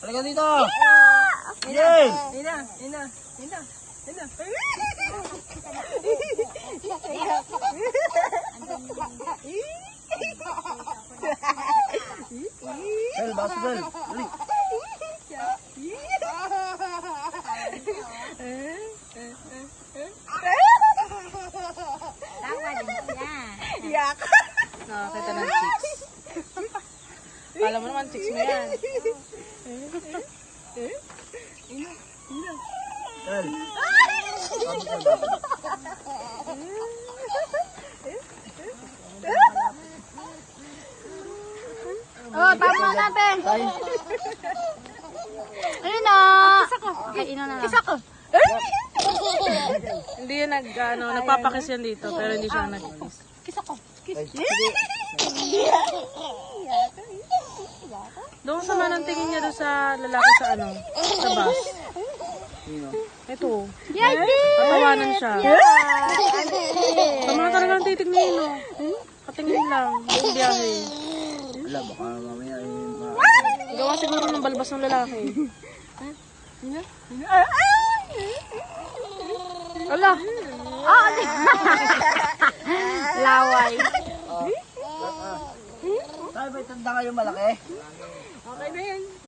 Halika dito! Yay! Ina. Bel, basketball. Dali. Tawa din siya. Yak. Nakakita ng chicks. Kala mo naman chicks mo yan. Bel. Oh, tama natin. Tay. Ayun na. Okay, ino na lang. Isa ko. Hindi yan nagpapakiss yan dito, pero hindi siya nag-kiss. Ay, sige. Doon sama ng tingin niya doon sa lalaki sa sa bus. Sino? Ito. Yay! Tatawanan siya. Tama talaga ang titig niya yun, Katingin lang, yung biyahe. Wala, baka mamaya ay... Gawa siguro ng balbas ng lalaki. Ala! Laway. Tay, may tanda kayo malaki? Okay na yan.